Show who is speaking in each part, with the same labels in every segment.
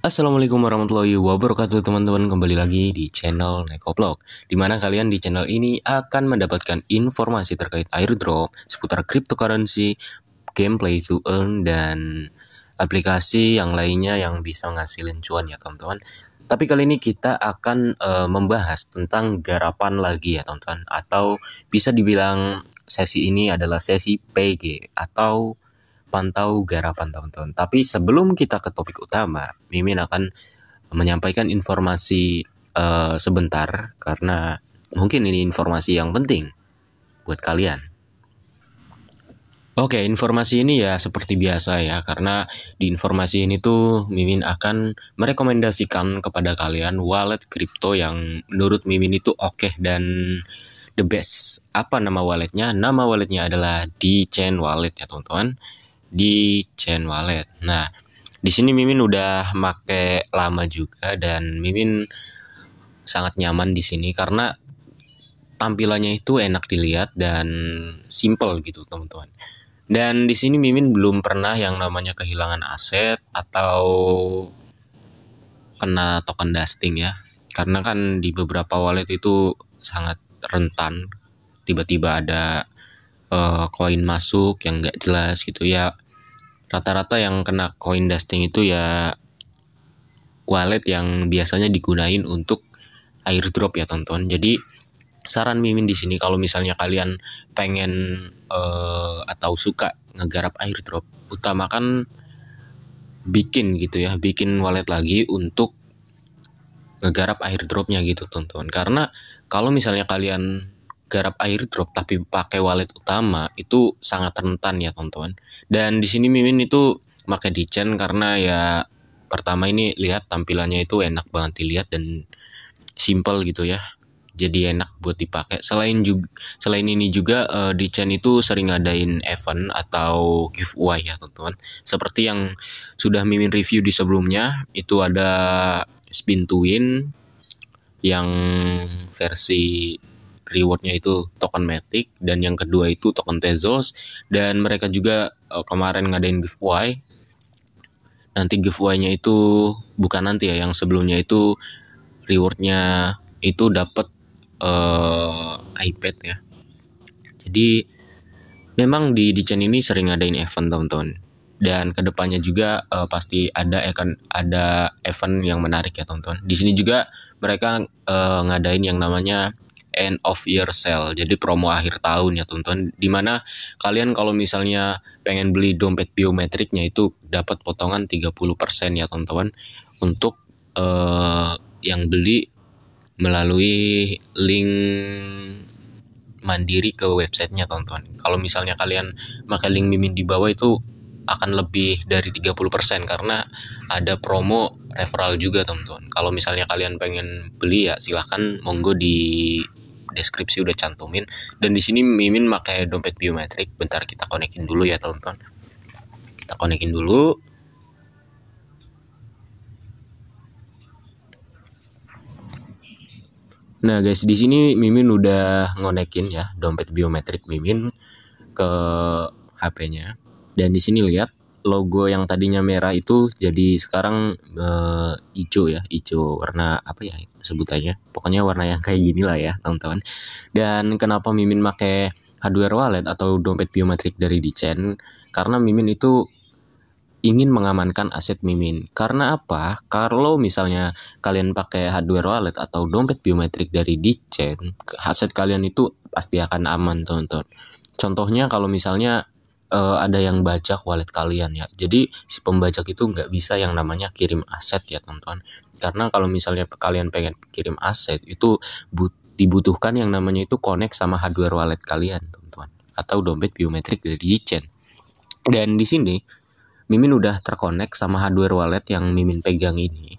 Speaker 1: Assalamualaikum warahmatullahi wabarakatuh teman-teman, kembali lagi di channel Nekoblog, dimana kalian di channel ini akan mendapatkan informasi terkait airdrop, seputar cryptocurrency, gameplay to earn, dan aplikasi yang lainnya yang bisa ngasilin cuan ya teman-teman. Tapi kali ini kita akan membahas tentang garapan lagi ya teman-teman, atau bisa dibilang sesi ini adalah sesi PG atau pantau garapan teman-teman. Tapi sebelum kita ke topik utama, Mimin akan menyampaikan informasi sebentar karena mungkin ini informasi yang penting buat kalian. Oke, informasi ini ya seperti biasa ya, karena di informasi ini tuh Mimin akan merekomendasikan kepada kalian wallet kripto yang menurut Mimin itu oke dan the best. Apa nama walletnya? Nama walletnya adalah D-Chain Wallet ya teman-teman. D-Chain Wallet. Nah, di sini Mimin udah make lama juga dan Mimin sangat nyaman di sini karena tampilannya itu enak dilihat dan simple gitu teman-teman. Dan di sini Mimin belum pernah yang namanya kehilangan aset atau kena token dusting ya. Karena kan di beberapa wallet itu sangat rentan tiba-tiba ada koin masuk yang nggak jelas gitu ya. Rata-rata yang kena koin dusting itu ya wallet yang biasanya digunain untuk airdrop ya teman-teman. Jadi saran Mimin di sini kalau misalnya kalian pengen atau suka ngegarap airdrop, utamakan bikin gitu ya, bikin wallet lagi untuk ngegarap airdropnya gitu teman-teman. Karena kalau misalnya kalian garap airdrop tapi pakai wallet utama itu sangat rentan ya teman-teman. Dan di sini Mimin itu pakai D-Chain karena ya pertama ini lihat tampilannya itu enak banget dilihat dan simple gitu ya. Jadi enak buat dipakai. Selain ini juga D-Chain itu sering ngadain event atau giveaway ya teman-teman. Seperti yang sudah Mimin review di sebelumnya, itu ada spin to win yang versi rewardnya itu token Matic, dan yang kedua itu token Tezos. Dan mereka juga kemarin ngadain giveaway. Nanti giveaway-nya itu bukan nanti ya, yang sebelumnya itu rewardnya itu dapat iPad ya. Jadi memang di D-Chain ini sering ngadain event teman-teman. Dan kedepannya juga pasti ada event yang menarik ya teman-teman. Di sini juga mereka ngadain yang namanya end of year sale, jadi promo akhir tahun ya teman-teman, dimana kalian kalau misalnya pengen beli dompet biometriknya itu dapat potongan 30% ya teman-teman untuk yang beli melalui link mandiri ke websitenya teman-teman. Kalau misalnya kalian pakai link Mimin di bawah itu akan lebih dari 30% karena ada promo referral juga teman-teman. Kalau misalnya kalian pengen beli ya silahkan, monggo, di deskripsi udah cantumin. Dan di sini Mimin pakai dompet biometrik. Bentar kita konekin dulu ya teman-teman. Kita konekin dulu. Nah guys, di sini Mimin udah ngonekin ya dompet biometrik Mimin ke HP-nya. Dan di sini lihat logo yang tadinya merah itu jadi sekarang hijau ya, hijau warna apa ya sebutannya. Pokoknya warna yang kayak gini lah ya teman-teman. Dan kenapa Mimin pakai hardware wallet atau dompet biometrik dari D-Chain? Karena Mimin itu ingin mengamankan aset Mimin. Karena apa? Kalau misalnya kalian pakai hardware wallet atau dompet biometrik dari D-Chain, aset kalian itu pasti akan aman teman-teman. Contohnya kalau misalnya ada yang bajak wallet kalian ya, jadi si pembajak itu nggak bisa yang namanya kirim aset ya teman-teman. Karena kalau misalnya kalian pengen kirim aset itu dibutuhkan yang namanya itu connect sama hardware wallet kalian teman-teman, atau dompet biometrik dari D-Chain. Dan di sini Mimin udah terkonek sama hardware wallet yang Mimin pegang ini.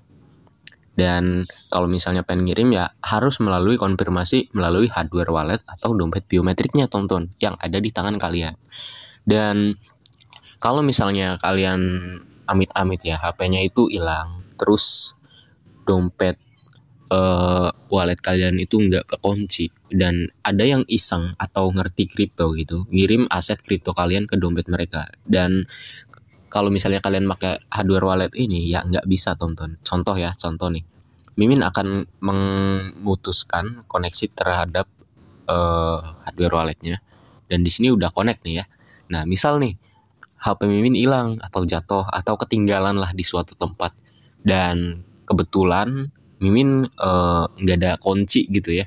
Speaker 1: Dan kalau misalnya pengen ngirim ya harus melalui konfirmasi melalui hardware wallet atau dompet biometriknya teman-teman yang ada di tangan kalian. Dan kalau misalnya kalian amit-amit ya HP-nya itu hilang, terus dompet wallet kalian itu nggak kekunci, dan ada yang iseng atau ngerti kripto gitu ngirim aset kripto kalian ke dompet mereka, dan kalau misalnya kalian pakai hardware wallet ini ya nggak bisa tonton. Contoh nih, Mimin akan memutuskan koneksi terhadap hardware walletnya, dan di sini udah connect nih ya. Nah misal nih HP Mimin hilang atau jatuh atau ketinggalan lah di suatu tempat, dan kebetulan Mimin nggak ada kunci gitu ya,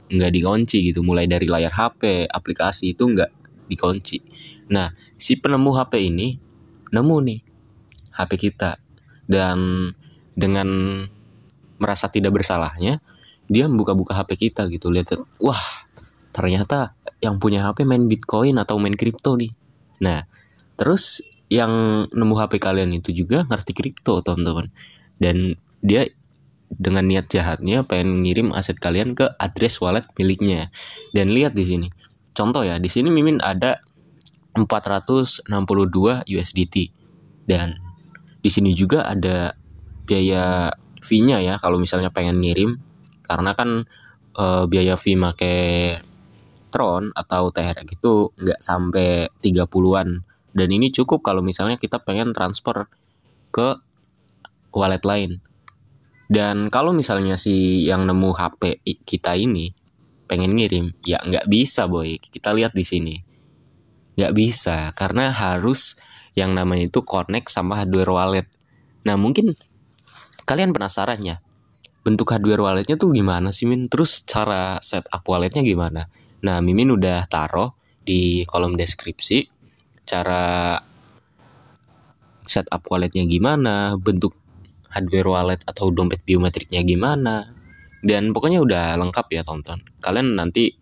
Speaker 1: nggak dikunci gitu, mulai dari layar HP, aplikasi itu nggak dikunci. Nah si penemu HP ini nemu nih HP kita, dan dengan merasa tidak bersalahnya dia buka-buka HP kita gitu, lihat, wah ternyata yang punya HP main Bitcoin atau main kripto nih. Nah terus yang nemu HP kalian itu juga ngerti kripto teman-teman, dan dia dengan niat jahatnya pengen ngirim aset kalian ke address wallet miliknya. Dan lihat di sini, contoh ya, di sini Mimin ada 462 USDT, dan di sini juga ada biaya fee-nya ya kalau misalnya pengen ngirim, karena kan biaya fee make Tron atau TRX itu nggak sampai 30-an, dan ini cukup kalau misalnya kita pengen transfer ke wallet lain. Dan kalau misalnya si yang nemu HP kita ini pengen ngirim, ya nggak bisa boy. Kita lihat di sini, nggak bisa, karena harus yang namanya itu connect sama hardware wallet. Nah mungkin kalian penasaran ya, bentuk hardware walletnya tuh gimana sih Min? Terus cara setup walletnya gimana? Nah Mimin udah taruh di kolom deskripsi cara setup walletnya gimana, bentuk hardware wallet atau dompet biometriknya gimana, dan pokoknya udah lengkap ya tonton. Kalian nanti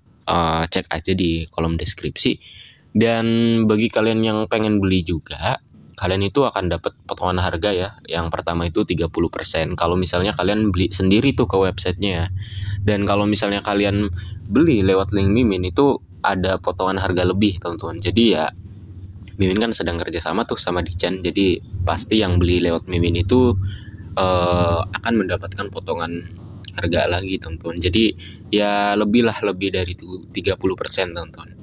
Speaker 1: cek aja di kolom deskripsi. Dan bagi kalian yang pengen beli juga, kalian itu akan dapat potongan harga ya. Yang pertama itu 30% kalau misalnya kalian beli sendiri tuh ke websitenya. Dan kalau misalnya kalian beli lewat link Mimin itu ada potongan harga lebih teman-teman. Jadi ya Mimin kan sedang kerjasama tuh sama Dichan, jadi pasti yang beli lewat Mimin itu akan mendapatkan potongan harga lagi teman-teman. Jadi ya lebih dari 30% teman-teman.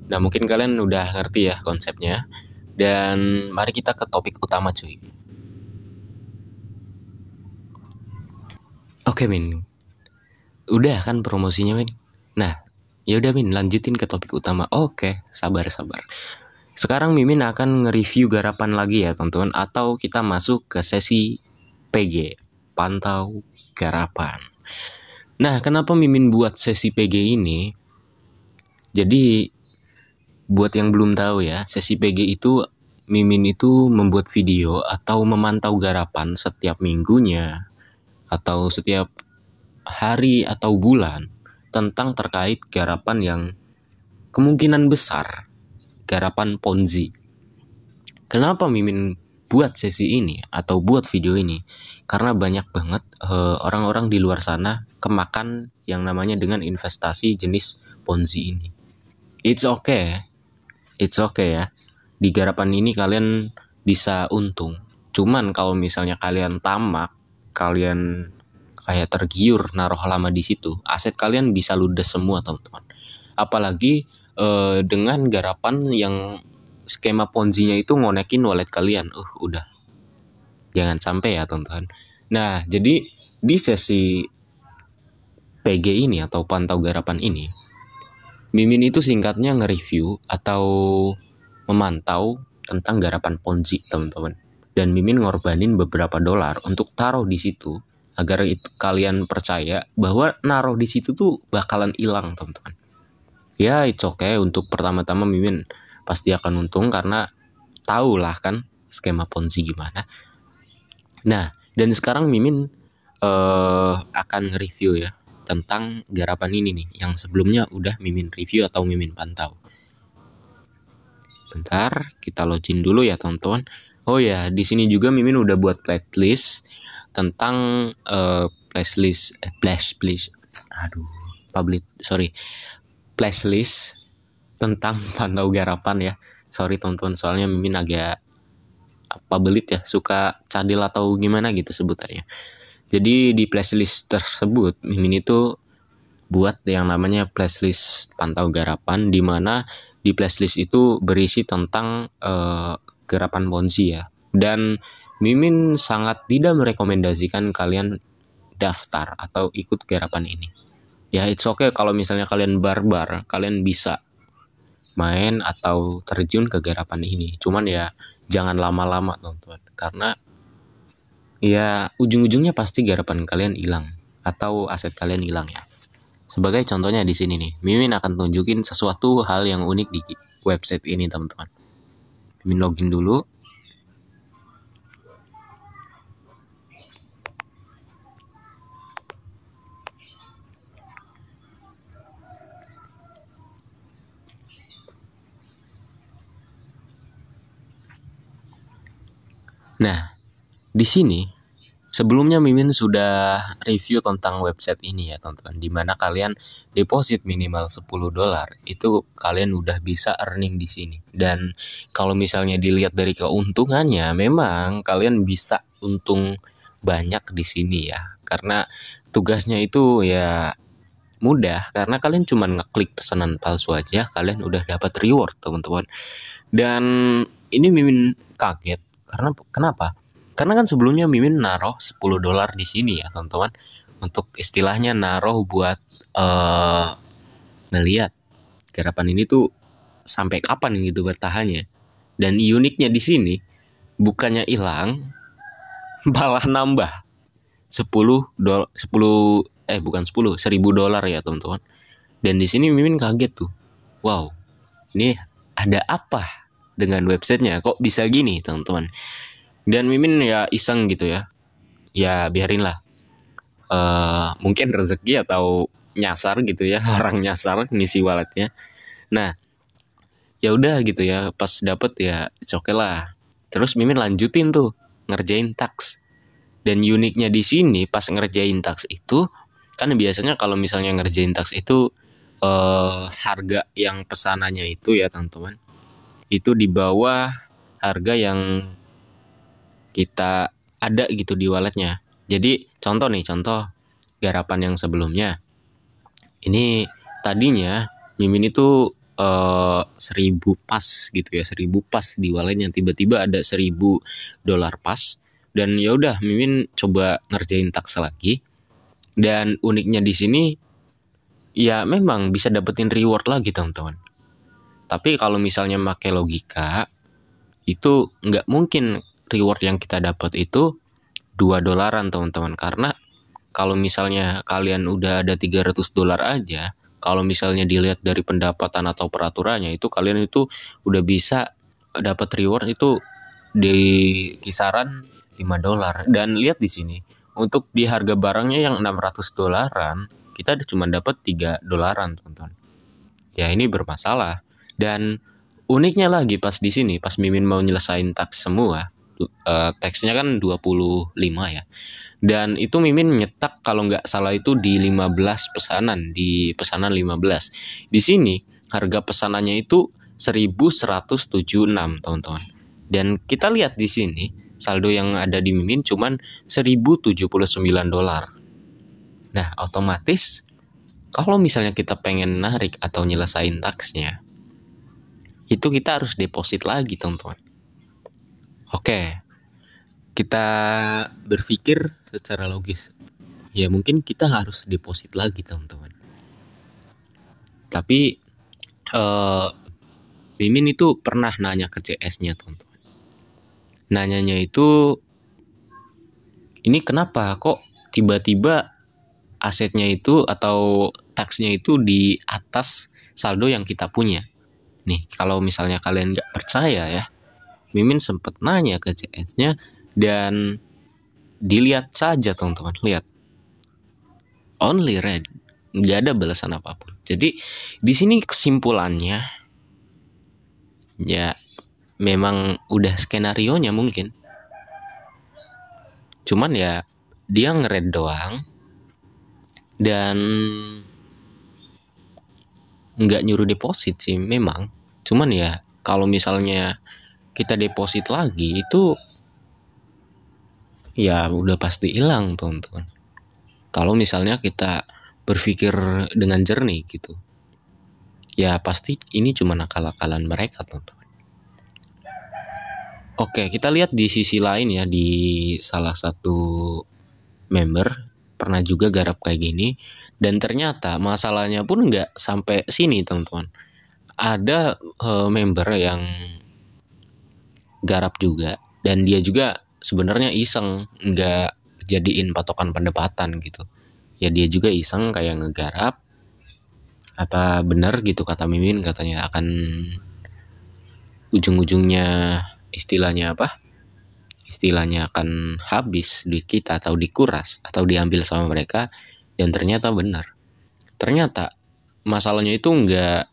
Speaker 1: Nah mungkin kalian udah ngerti ya konsepnya, dan mari kita ke topik utama cuy. Oke Min, udah kan promosinya Min? Nah ya udah Min, lanjutin ke topik utama. Oke, sabar. Sekarang Mimin akan nge-review garapan lagi ya teman-teman, atau kita masuk ke sesi PG, pantau garapan. Nah kenapa Mimin buat sesi PG ini? Jadi buat yang belum tahu ya, sesi PG itu Mimin itu membuat video atau memantau garapan setiap minggunya atau setiap hari atau bulan tentang terkait garapan yang kemungkinan besar garapan Ponzi. Kenapa Mimin buat sesi ini atau buat video ini? Karena banyak banget orang-orang di luar sana kemakan yang namanya dengan investasi jenis Ponzi ini. It's okay ya. Di garapan ini kalian bisa untung. Cuman kalau misalnya kalian tamak, kalian kayak tergiur naruh lama di situ, aset kalian bisa ludes semua teman-teman. Apalagi dengan garapan yang skema Ponzi-nya itu ngonekin wallet kalian. Udah. Jangan sampai ya teman-teman. Nah, jadi di sesi PG ini atau pantau garapan ini, Mimin itu singkatnya nge-review atau memantau tentang garapan Ponzi teman-teman. Dan Mimin ngorbanin beberapa dolar untuk taruh di situ agar itu kalian percaya bahwa naruh di situ tuh bakalan hilang teman-teman. Ya, it's okay, untuk pertama-tama Mimin pasti akan untung karena tahu lah kan skema Ponzi gimana. Nah, dan sekarang Mimin akan review ya tentang garapan ini nih, yang sebelumnya udah Mimin review atau Mimin pantau. Bentar, kita login dulu ya teman-teman. Oh ya, di sini juga Mimin udah buat playlist tentang playlist tentang pantau garapan ya. Sorry teman-teman, soalnya Mimin agak belit ya, suka cadel atau gimana gitu sebutannya. Jadi di playlist tersebut Mimin itu buat yang namanya playlist pantau garapan, di mana di playlist itu berisi tentang garapan Ponzi ya. Dan Mimin sangat tidak merekomendasikan kalian daftar atau ikut garapan ini. Ya it's okay kalau misalnya kalian barbar, kalian bisa main atau terjun ke garapan ini. Cuman ya jangan lama-lama teman-teman, karena ya ujung-ujungnya pasti garapan kalian hilang atau aset kalian hilang ya. Sebagai contohnya di sini nih, Mimin akan tunjukin sesuatu hal yang unik di website ini teman-teman. Mimin login dulu. Nah, di sini sebelumnya Mimin sudah review tentang website ini ya teman-teman, dimana kalian deposit minimal $10 itu kalian udah bisa earning di sini. Dan kalau misalnya dilihat dari keuntungannya, memang kalian bisa untung banyak di sini ya, karena tugasnya itu ya mudah, karena kalian cuma ngeklik pesanan palsu aja kalian udah dapat reward teman-teman. Dan ini Mimin kaget karena kenapa? Karena kan sebelumnya Mimin naruh $10 di sini ya teman-teman, untuk istilahnya naruh buat ngeliat garapan ini tuh sampai kapan gitu bertahannya. Dan uniknya di sini bukannya hilang, malah nambah 10 $10 ya teman-teman. Dan di sini Mimin kaget tuh, wow, ini ada apa dengan websitenya kok bisa gini teman-teman. Dan Mimin ya iseng gitu ya, ya biarinlah, mungkin rezeki atau nyasar gitu ya, orang nyasar ngisi walletnya. Nah ya udah gitu ya, pas dapet ya oke lah. Terus Mimin lanjutin tuh ngerjain tax. Dan uniknya di sini pas ngerjain tax itu kan biasanya kalau misalnya ngerjain tax itu harga yang pesanannya itu ya teman-teman, itu di bawah harga yang kita ada gitu di walletnya. Jadi contoh garapan yang sebelumnya ini tadinya Mimin itu 1000 pas gitu ya, 1000 pas di walletnya, tiba-tiba ada $1000 pas. Dan ya udah Mimin coba ngerjain tax lagi, dan uniknya di sini ya memang bisa dapetin reward lagi teman-teman. Tapi kalau misalnya pakai logika, itu nggak mungkin reward yang kita dapat itu $2 teman-teman. Karena kalau misalnya kalian udah ada $300 aja, kalau misalnya dilihat dari pendapatan atau peraturannya, itu kalian itu udah bisa dapat reward itu di kisaran $5. Dan lihat di sini, untuk di harga barangnya yang $600, kita cuma dapat $3 teman-teman. Ya ini bermasalah. Dan uniknya lagi pas di sini, pas Mimin mau nyelesain tax semua, teksnya kan 25 ya. Dan itu Mimin nyetak kalau nggak salah itu di 15 pesanan, di pesanan 15. Di sini harga pesanannya itu 1176 teman-teman. Dan kita lihat di sini saldo yang ada di Mimin cuman $1079. Nah, otomatis kalau misalnya kita pengen narik atau nyelesain taxnya, itu kita harus deposit lagi teman-teman. Oke, kita berpikir secara logis, ya mungkin kita harus deposit lagi teman-teman. Tapi Mimin itu pernah nanya ke CS-nya teman-teman. Nanyanya itu, ini kenapa kok tiba-tiba asetnya itu atau taxnya itu di atas saldo yang kita punya. Nih kalau misalnya kalian nggak percaya ya, Mimin sempat nanya ke CS-nya dan dilihat saja teman-teman, lihat only red, nggak ada balasan apapun. Jadi di sini kesimpulannya ya memang udah skenarionya mungkin, cuman ya dia ngered doang dan nggak nyuruh deposit sih memang. Cuman ya kalau misalnya kita deposit lagi itu ya udah pasti hilang teman-teman. Kalau misalnya kita berpikir dengan jernih gitu, ya pasti ini cuma akal-akalan mereka teman-teman. Oke, kita lihat di sisi lain ya, di salah satu member pernah juga garap kayak gini, dan ternyata masalahnya pun nggak sampai sini teman-teman. Ada member yang garap juga, dan dia juga sebenarnya iseng, nggak jadiin patokan pendapatan gitu. Ya dia juga iseng kayak ngegarap, apa benar gitu kata Mimin, katanya akan ujung-ujungnya istilahnya apa? Istilahnya akan habis duit kita atau dikuras atau diambil sama mereka, dan ternyata benar. Ternyata masalahnya itu nggak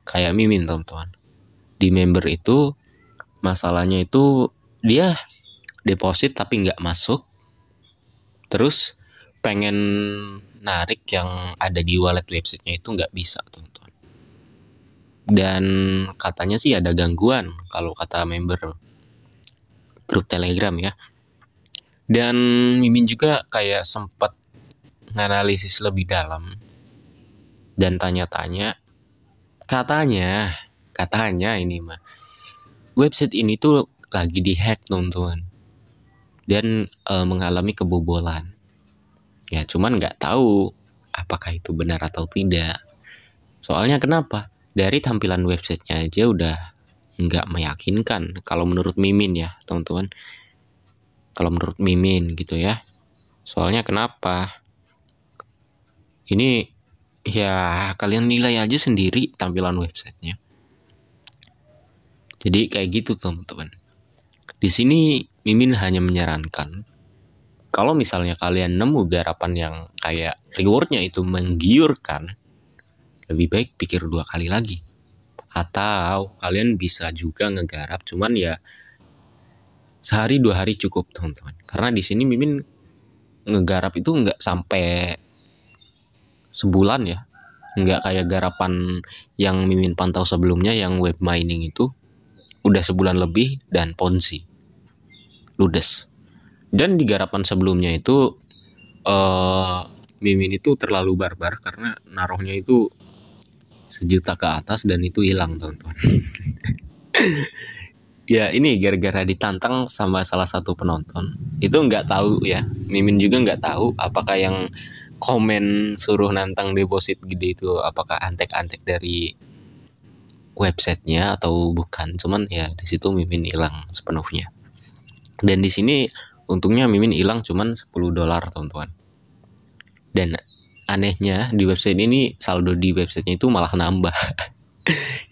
Speaker 1: kayak Mimin teman-teman. Di member itu masalahnya itu dia deposit tapi nggak masuk, terus pengen narik yang ada di wallet websitenya itu nggak bisa teman-teman. Dan katanya sih ada gangguan kalau kata member grup Telegram ya. Dan Mimin juga kayak sempat nganalisis lebih dalam dan tanya-tanya, katanya ini mah website ini tuh lagi dihack teman-teman, dan mengalami kebobolan. Ya cuman nggak tahu apakah itu benar atau tidak. Soalnya kenapa? Dari tampilan websitenya aja udah nggak meyakinkan kalau menurut Mimin ya teman-teman. Kalau menurut Mimin gitu ya. Soalnya kenapa? Ini ya kalian nilai aja sendiri tampilan websitenya. Jadi kayak gitu teman-teman. Di sini Mimin hanya menyarankan, kalau misalnya kalian nemu garapan yang kayak rewardnya itu menggiurkan, lebih baik pikir 2 kali lagi. Atau kalian bisa juga ngegarap, cuman ya sehari 2 hari cukup teman-teman. Karena di sini Mimin ngegarap itu nggak sampai sebulan ya, nggak kayak garapan yang Mimin pantau sebelumnya yang web mining itu udah sebulan lebih dan ponzi ludes. Dan di garapan sebelumnya itu Mimin itu terlalu barbar karena naruhnya itu 1 juta ke atas dan itu hilang teman-teman. Ya ini gara-gara ditantang sama salah satu penonton. Itu nggak tahu ya, Mimin juga nggak tahu apakah yang komen suruh nantang deposit gede itu apakah antek-antek dari websitenya atau bukan. Cuman ya di situ Mimin hilang sepenuhnya. Dan di sini untungnya Mimin hilang cuman $10 teman-teman. Dan anehnya di website ini saldo di websitenya itu malah nambah.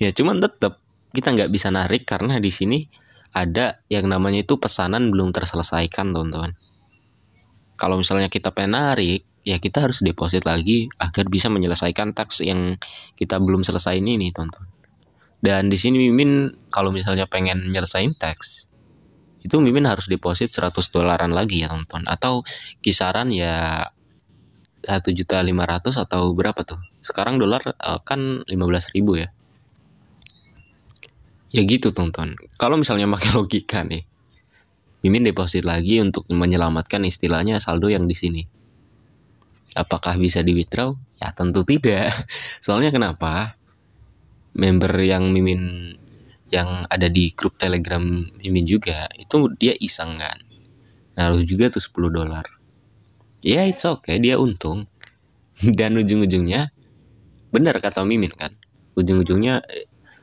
Speaker 1: Ya cuman tetap kita nggak bisa narik karena di sini ada yang namanya itu pesanan belum terselesaikan teman-teman. Kalau misalnya kita pengen narik, ya kita harus deposit lagi agar bisa menyelesaikan tax yang kita belum selesai ini teman-teman. Dan di sini Mimin kalau misalnya pengen nyelesain tax, itu Mimin harus deposit $100 lagi ya teman-teman, atau kisaran ya 1.500.000 atau berapa tuh? Sekarang dolar kan 15.000 ya. Ya gitu teman-teman. Kalau misalnya pakai logika nih, Mimin deposit lagi untuk menyelamatkan istilahnya saldo yang di sini. Apakah bisa di withdraw? Ya tentu tidak. Soalnya kenapa? Member yang Mimin yang ada di grup Telegram Mimin juga itu dia iseng kan. Naruh juga tuh $10. Ya it's okay, dia untung. Dan ujung-ujungnya benar kata Mimin kan. Ujung-ujungnya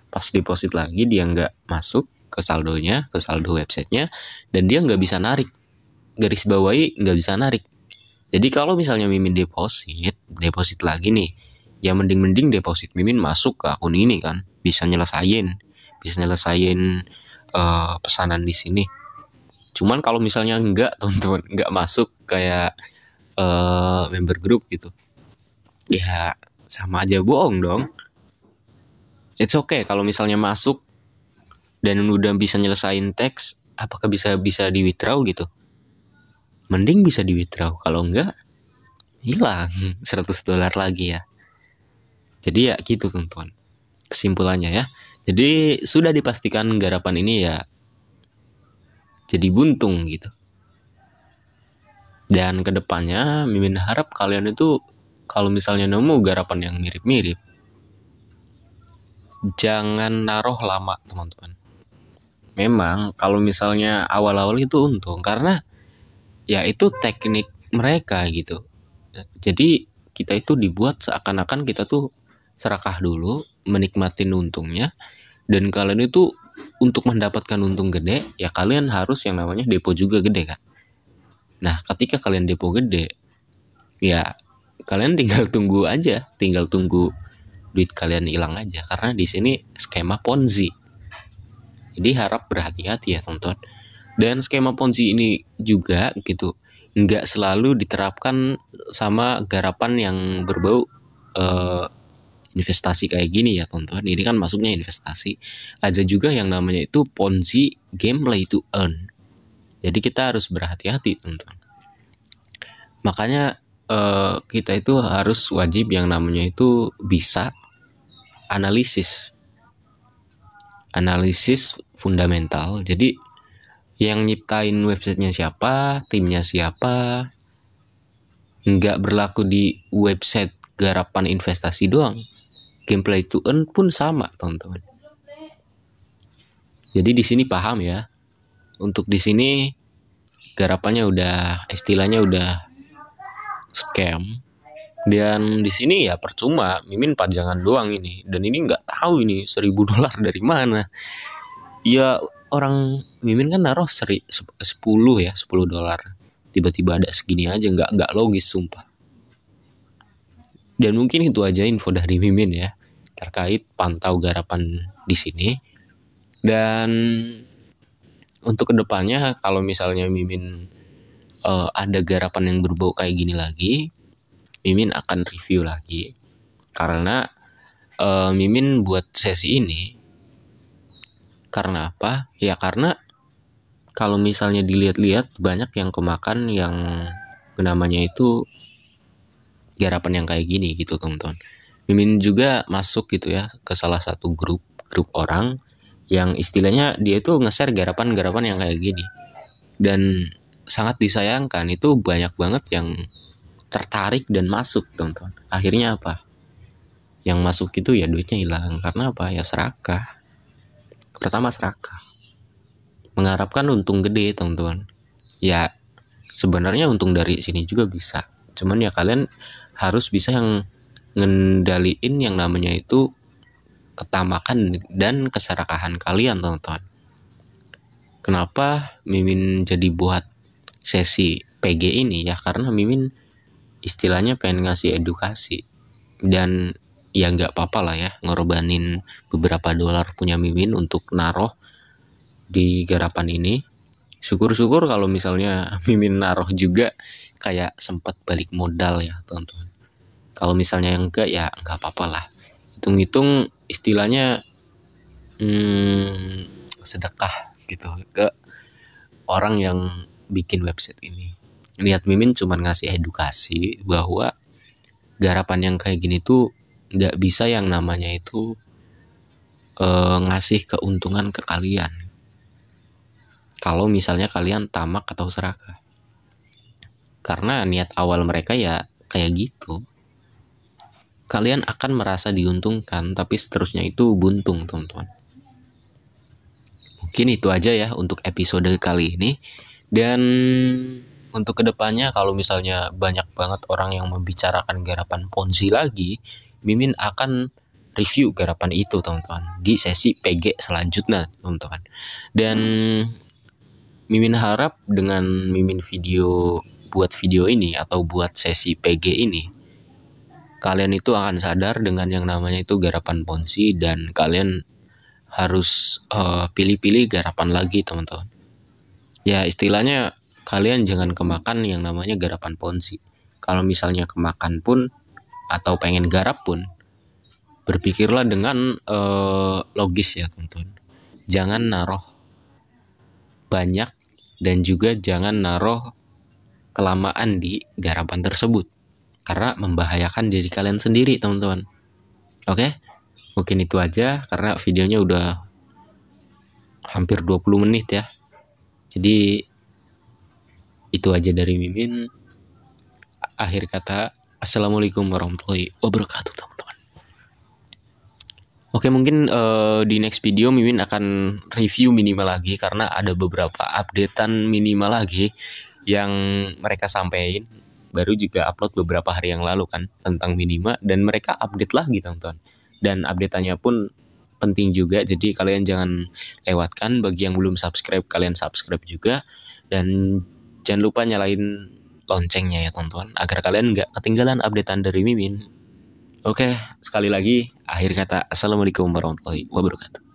Speaker 1: pas deposit lagi dia nggak masuk ke saldonya, ke saldo websitenya, dan dia nggak bisa narik. Garis bawahi nggak bisa narik. Jadi kalau misalnya Mimin deposit lagi nih, ya mending deposit Mimin masuk ke akun ini kan, bisa nyelesain pesanan di sini. Cuman kalau misalnya nggak teman-teman, nggak masuk kayak member group gitu, ya sama aja bohong dong. It's okay kalau misalnya masuk dan udah bisa nyelesain teks, apakah bisa di withdraw gitu? Mending bisa di withdraw, kalau enggak hilang $100 lagi ya. Jadi ya gitu teman-teman, kesimpulannya ya. Jadi sudah dipastikan garapan ini ya jadi buntung gitu. Dan kedepannya Mimin harap kalian itu kalau misalnya nemu garapan yang mirip-mirip, jangan naruh lama teman-teman. memang kalau misalnya awal-awal itu untung karena ya itu teknik mereka gitu. Jadi kita itu dibuat seakan-akan kita tuh serakah dulu, menikmatin untungnya, dan kalian itu untuk mendapatkan untung gede, ya kalian harus yang namanya depo juga gede kan. Nah, ketika kalian depo gede, ya kalian tinggal tunggu aja, tinggal tunggu duit kalian hilang aja karena di sini skema Ponzi. Jadi harap berhati-hati ya teman-teman. Dan skema Ponzi ini juga gitu nggak selalu diterapkan sama garapan yang berbau investasi kayak gini ya teman-teman. Ini kan masuknya investasi. Ada juga yang namanya itu Ponzi, game play to earn. Jadi kita harus berhati-hati teman-teman. Makanya kita itu harus wajib yang namanya itu bisa analisis fundamental. Jadi yang nyiptain websitenya siapa, timnya siapa, nggak berlaku di website garapan investasi doang. Gameplay to earn pun sama teman-teman. Jadi di sini paham ya. Untuk di sini garapannya udah istilahnya udah scam. Dan di sini ya percuma, Mimin pajangan doang ini. Dan ini nggak tahu ini $1.000 dari mana. Ya orang Mimin kan naruh 10 ya, $10. Tiba-tiba ada segini aja, nggak logis sumpah. Dan mungkin itu aja info dari Mimin ya terkait pantau garapan di sini. Dan untuk kedepannya kalau misalnya Mimin ada garapan yang berbau kayak gini lagi, Mimin akan review lagi karena Mimin buat sesi ini karena apa? Ya karena kalau misalnya dilihat-lihat banyak yang kemakan yang namanya itu garapan yang kayak gini gitu teman-teman. Mimin juga masuk gitu ya ke salah satu grup orang yang istilahnya dia itu nge-share garapan-garapan yang kayak gini. Dan sangat disayangkan itu banyak banget yang tertarik dan masuk teman-teman. Akhirnya apa? Yang masuk itu ya duitnya hilang karena apa? Ya serakah. Pertama serakah. Mengharapkan untung gede teman-teman. Ya sebenarnya untung dari sini juga bisa. Cuman ya kalian harus bisa yang ngendaliin yang namanya itu ketamakan dan keserakahan kalian teman-teman. Kenapa Mimin jadi buat sesi PG ini ya karena Mimin istilahnya pengen ngasih edukasi dan ya nggak apa-apa lah ya ngorbanin beberapa dolar punya Mimin untuk naruh di garapan ini. Syukur-syukur kalau misalnya Mimin naruh juga kayak sempat balik modal ya teman-teman. Kalau misalnya yang enggak ya nggak apa-apa lah. Hitung-hitung istilahnya sedekah gitu ke orang yang bikin website ini. Lihat Mimin cuma ngasih edukasi bahwa garapan yang kayak gini tuh nggak bisa yang namanya itu ngasih keuntungan ke kalian kalau misalnya kalian tamak atau serakah. Karena niat awal mereka ya kayak gitu. Kalian akan merasa diuntungkan tapi seterusnya itu buntung teman-teman. Mungkin itu aja ya untuk episode kali ini. Dan untuk kedepannya kalau misalnya banyak banget orang yang membicarakan garapan Ponzi lagi, Mimin akan review garapan itu teman-teman di sesi PG selanjutnya teman-teman. Dan Mimin harap dengan Mimin buat video ini atau buat sesi PG ini, kalian itu akan sadar dengan yang namanya itu garapan Ponzi dan kalian harus pilih-pilih garapan lagi teman-teman. Ya istilahnya kalian jangan kemakan yang namanya garapan Ponzi. Kalau misalnya kemakan pun atau pengen garap pun, berpikirlah dengan logis ya teman-teman. Jangan naruh banyak dan juga jangan naruh kelamaan di garapan tersebut karena membahayakan diri kalian sendiri teman-teman. Oke? Mungkin itu aja karena videonya udah hampir 20 menit ya. Jadi itu aja dari Mimin. Akhir kata, assalamualaikum warahmatullahi wabarakatuh teman-teman. Oke, mungkin di next video Mimin akan review Minima lagi karena ada beberapa updatean Minima lagi yang mereka sampaikan. Baru juga upload beberapa hari yang lalu kan tentang Minima, dan mereka update lagi teman-teman. Dan updateannya pun penting juga, jadi kalian jangan lewatkan. Bagi yang belum subscribe, kalian subscribe juga, dan jangan lupa nyalain loncengnya ya teman-teman, agar kalian nggak ketinggalan updatean dari Mimin. Oke, sekali lagi akhir kata, assalamualaikum warahmatullahi wabarakatuh.